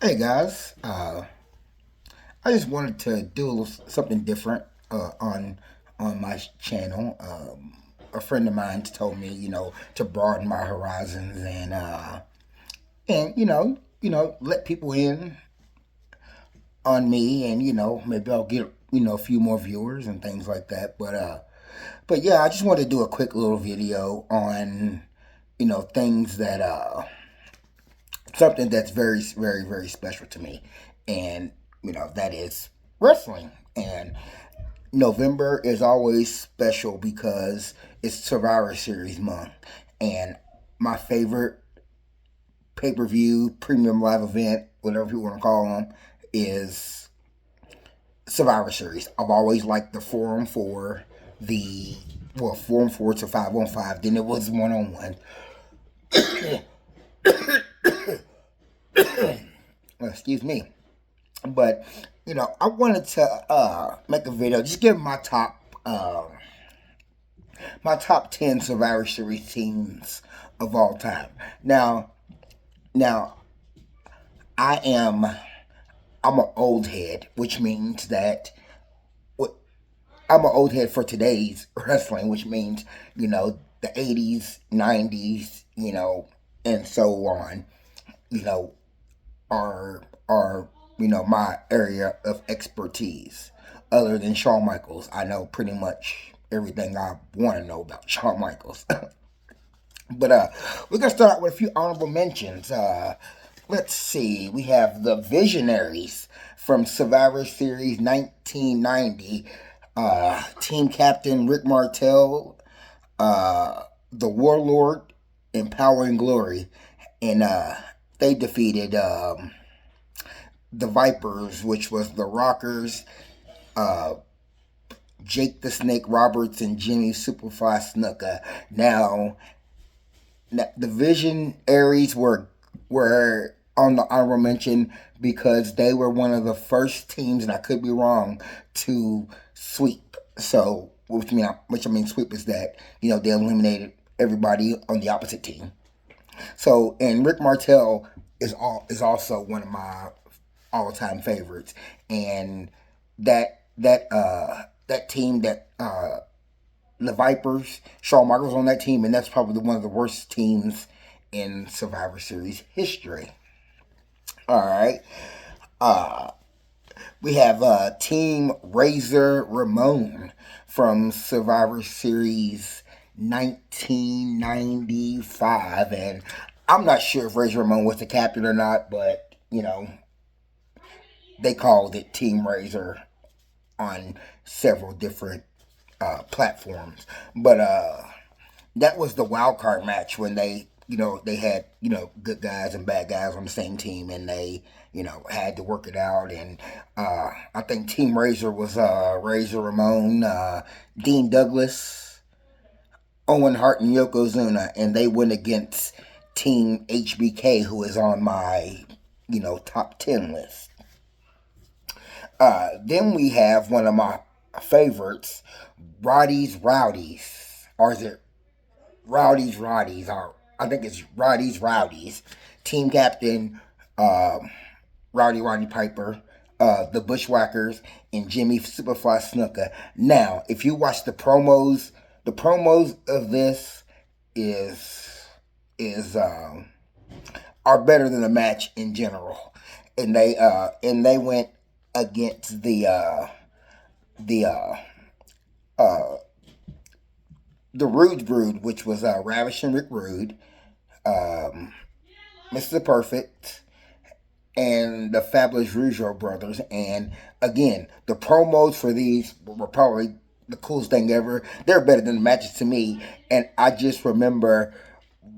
Hey guys, I just wanted to do something different on my channel. A friend of mine told me, to broaden my horizons and let people in on me, and maybe I'll get a few more viewers and things like that. But yeah, I just wanted to do a quick little video on things that something that's very, very, very special to me, and that is wrestling. And November is always special because it's Survivor Series month, and my favorite pay per view, premium live event, whatever you want to call them, is Survivor Series. I've always liked the 4-on-4, the 4-on-4 to 5-on-5. Then it was 1-on-1. Excuse me. But I wanted to make a video, just give my top 10 Survivor Series teams of all time. Now I am I'm an old head, which means that I'm an old head for today's wrestling, which means the 80s, 90s, and so on. You know, are my area of expertise. Other than Shawn Michaels, I know pretty much everything I want to know about Shawn Michaels. But we're gonna start out with a few honorable mentions. Let's see. We have the Visionaries from Survivor Series 1990. Team Captain Rick Martel, the Warlord, and Power and Glory, and they defeated the Vipers, which was the Rockers, uh, Jake the Snake Roberts, and Jimmy Superfly Snuka. Now, the Visionaries were on the honorable mention because they were one of the first teams, and I could be wrong, to sweep. So, which I mean sweep is that they eliminated everybody on the opposite team. So, and Rick Martel is also one of my all time favorites, and that team that the Vipers, Shawn Michaels on that team, and that's probably one of the worst teams in Survivor Series history. All right, uh, we have Team Razor Ramon from Survivor Series 1995, and I'm not sure if Razor Ramon was the captain or not, but they called it Team Razor on several different platforms. But that was the wild card match when they had good guys and bad guys on the same team, and they had to work it out. And I think Team Razor was Razor Ramon, Dean Douglas, Owen Hart, and Yokozuna, and they went against Team HBK, who is on my top 10 list. Then we have one of my favorites, Roddy's Rowdies. Or is it Rowdy's Rowdies? Or I think it's Roddy's Rowdies. Team captain, Roddy Piper, the Bushwhackers, and Jimmy Superfly Snuka. Now, if you watch the promos of this is is are better than the match in general. And they went against the the Rude Brood, which was Ravish and Rick Rude, um, Mr. Perfect, and the Fabulous Rougeau brothers. And again, the promos for these were probably the coolest thing ever. They're better than the matches to me. And I just remember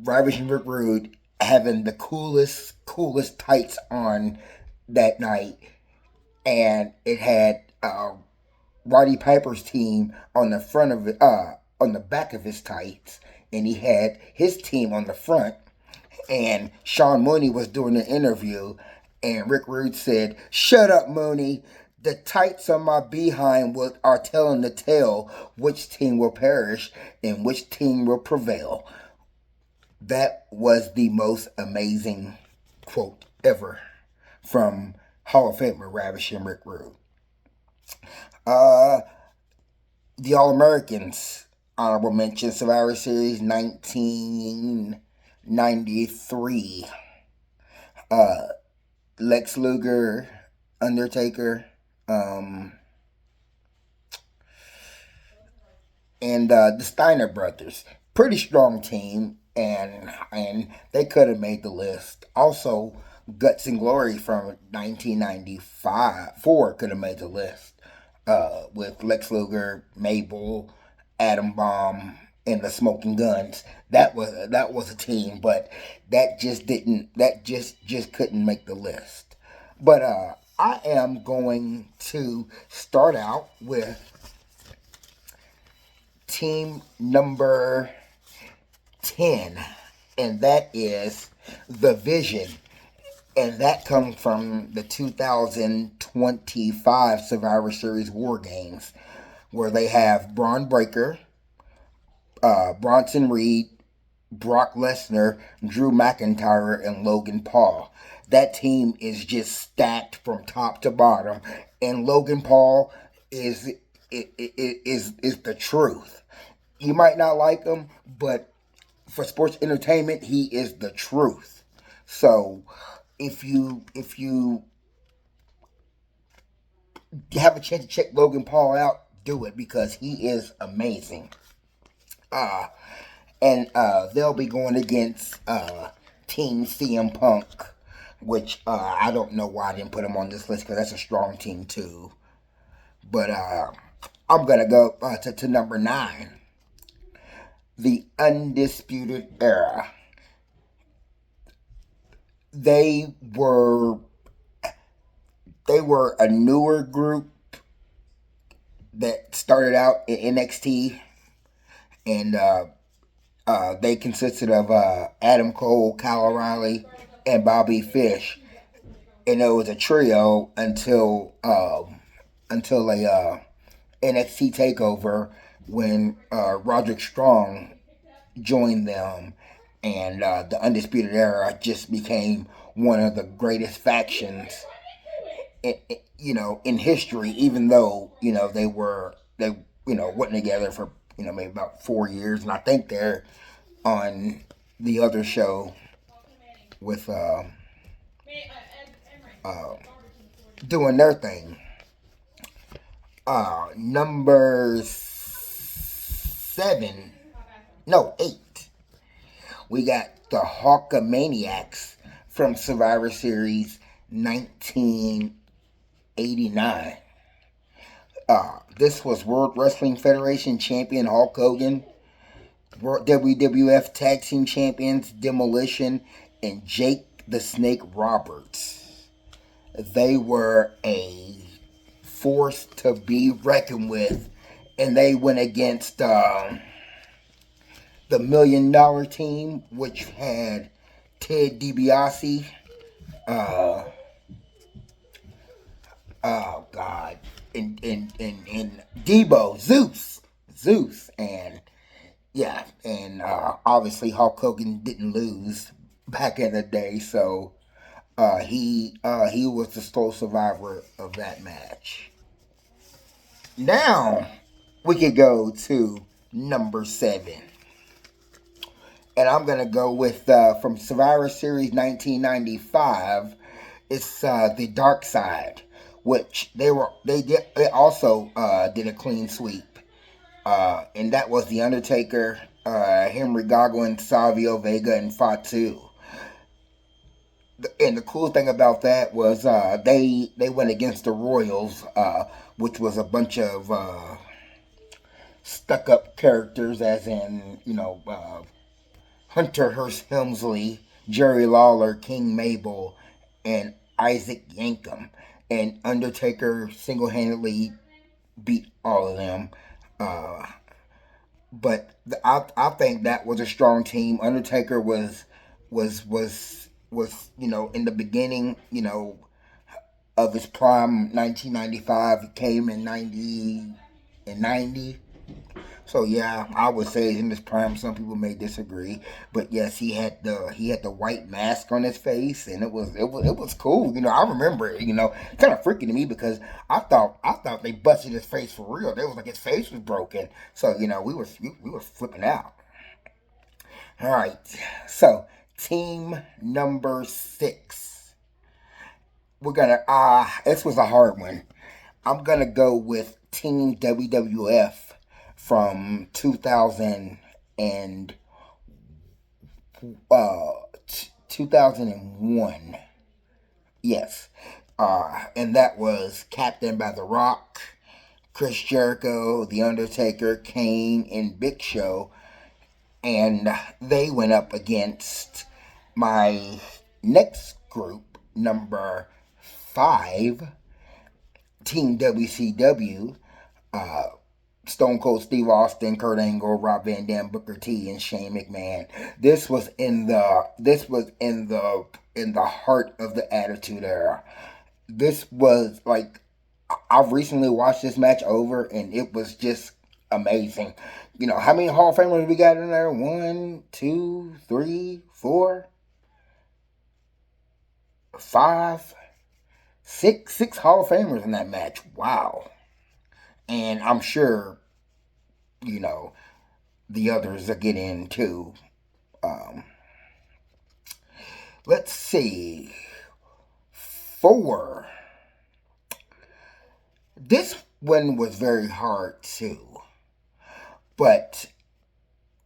Ravish and Rick Rude having the coolest tights on that night, and it had Roddy Piper's team on the front of it, on the back of his tights, and he had his team on the front. And Sean Mooney was doing an interview, and Rick Rude said, "Shut up, Mooney. The tights on my behind are telling the tale which team will perish and which team will prevail." That was the most amazing quote ever from Hall of Famer Ravishing Rick Rude. Uh, the All Americans, honorable mention, Survivor Series 1993. Uh, Lex Luger, Undertaker, um, and the Steiner brothers. Pretty strong team, and they could have made the list. Also, Guts and Glory from 1995, 4 could have made the list. With Lex Luger, Mabel, Adam Bomb, and the Smoking Guns. That was a team, but that just didn't. That just couldn't make the list. But I am going to start out with team number 10, and that is the Vision. And that comes from the 2025 Survivor Series War Games, where they have Braun Breaker, Bronson Reed, Brock Lesnar, Drew McIntyre, and Logan Paul. That team is just stacked from top to bottom, and Logan Paul is the truth. You might not like him, but for sports entertainment, he is the truth. So if you have a chance to check Logan Paul out, do it because he is amazing. And they'll be going against Team CM Punk, which I don't know why I didn't put him on this list because that's a strong team too. But I'm gonna go to number 9, the Undisputed Era. They were a newer group that started out in NXT, and they consisted of Adam Cole, Kyle O'Reilly, and Bobby Fish, and it was a trio until a NXT takeover when Roderick Strong joined them, and the Undisputed Era just became one of the greatest factions in history. Even though they wasn't together for maybe about 4 years, and I think they're on the other show with doing their thing. Number 7, no 8. We got the Hulkamaniacs from Survivor Series 1989. This was World Wrestling Federation champion Hulk Hogan, WWF Tag Team Champions Demolition, and Jake the Snake Roberts. They were a force to be reckoned with, and they went against the $1 Million Team, which had Ted DiBiase, oh God, and Debo, Zeus, and yeah, and obviously Hulk Hogan didn't lose back in the day, so he was the sole survivor of that match. Now we could go to number 7, and I'm gonna go with from Survivor Series 1995. It's the Dark Side, which they also did a clean sweep. And that was The Undertaker, Henry Godwinn, Savio Vega, and Fatu. And the cool thing about that was they went against the Royals, which was a bunch of stuck-up characters, as in, Hunter Hearst Helmsley, Jerry Lawler, King Mabel, and Isaac Yankem. And Undertaker single-handedly beat all of them. But I think that was a strong team. Undertaker was in the beginning of his prime, 1995. He came in 90, So yeah, I would say in his prime. Some people may disagree, but yes, he had the white mask on his face, and it was cool. I remember it. Kind of freaky to me because I thought they busted his face for real. They was like his face was broken. So we were flipping out. All right, so team number 6. We're gonna this was a hard one. I'm gonna go with Team WWF from 2000 and 2001. Yes, and that was captained by The Rock, Chris Jericho, The Undertaker, Kane, and Big Show, and they went up against my next group, number 5, Team WCW, Stone Cold Steve Austin, Kurt Angle, Rob Van Dam, Booker T, and Shane McMahon. This was in the heart of the Attitude Era. This was like I've recently watched this match over, and it was just amazing. How many Hall of Famers we got in there? One, two, three, four, five, six Hall of Famers in that match. Wow. And I'm sure, you know, the others will get in too. Um, let's see. 4. This one was very hard too. But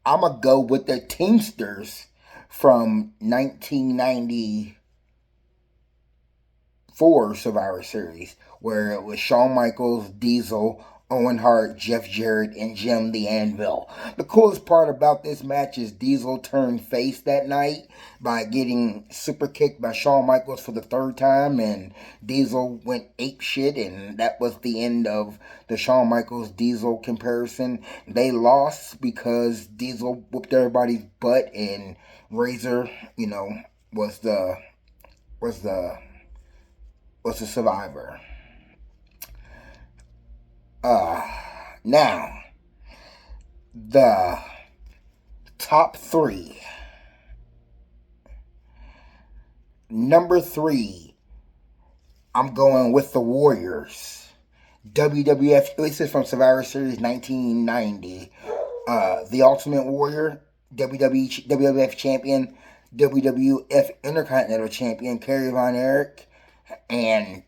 I'm going to go with the Teamsters from 1994 Survivor Series, where it was Shawn Michaels, Diesel, Owen Hart, Jeff Jarrett, and Jim the Anvil. The coolest part about this match is Diesel turned face that night by getting super kicked by Shawn Michaels for the 3rd time, and Diesel went ape shit, and that was the end of the Shawn Michaels Diesel comparison. They lost because Diesel whooped everybody's butt, and Razor, was the was the was the survivor. Uh, Now, the top 3. Number 3, I'm going with the Warriors. WWF, this is from Survivor Series 1990. The Ultimate Warrior, WWF Champion, WWF Intercontinental Champion, Kerry Von Erich, and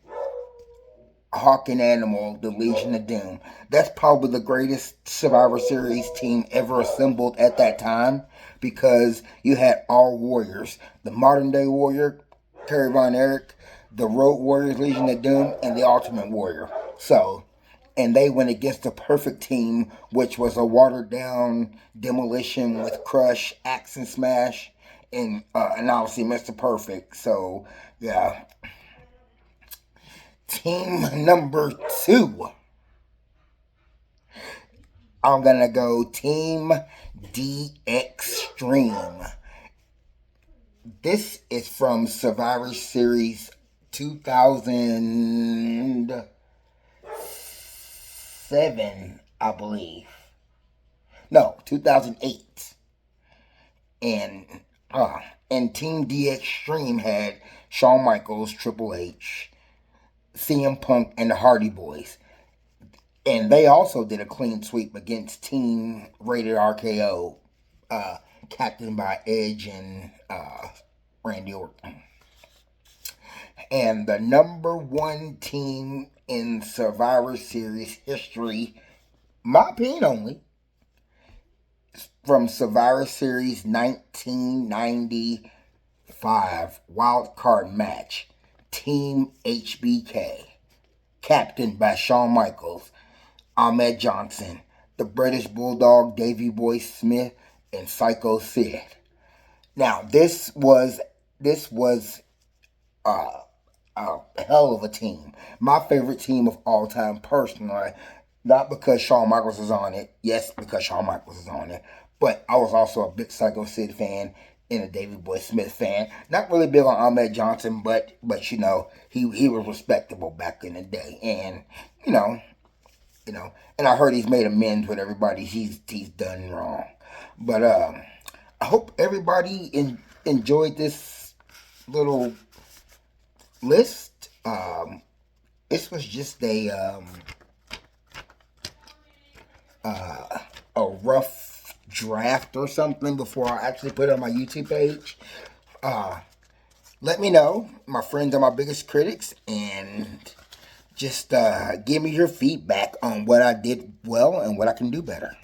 Hawk and Animal, the Legion of Doom. That's probably the greatest Survivor Series team ever assembled at that time because you had all warriors. The modern day warrior, Kerry Von Erich, the Road Warriors, Legion of Doom, and the Ultimate Warrior. And they went against the perfect team, which was a watered down Demolition with Crush, Axe and Smash, and obviously Mr. Perfect. So, yeah. Team number 2. I'm going to go Team D Extreme. This is from Survivor Series 2007, I believe. No, 2008. And Team D Extreme had Shawn Michaels, Triple H, CM Punk, and the Hardy Boys. And they also did a clean sweep against Team Rated RKO, captained by Edge and Randy Orton. And the number 1 team in Survivor Series history, my opinion only, from Survivor Series 1995 Wild Card match, Team HBK, captained by Shawn Michaels, Ahmed Johnson, the British Bulldog Davey Boy Smith, and Psycho Sid. Now, this was a hell of a team. My favorite team of all time, personally. Not because Shawn Michaels is on it. Yes, because Shawn Michaels is on it. But I was also a big Psycho Sid fan and a Davey Boy Smith fan. Not really big on Ahmed Johnson, but he was respectable back in the day. And, you know. And I heard he's made amends with everybody he's done wrong. But I hope everybody enjoyed this little list. This was just a rough draft or something before I actually put it on my YouTube page. Let me know. My friends are my biggest critics, and just give me your feedback on what I did well and what I can do better.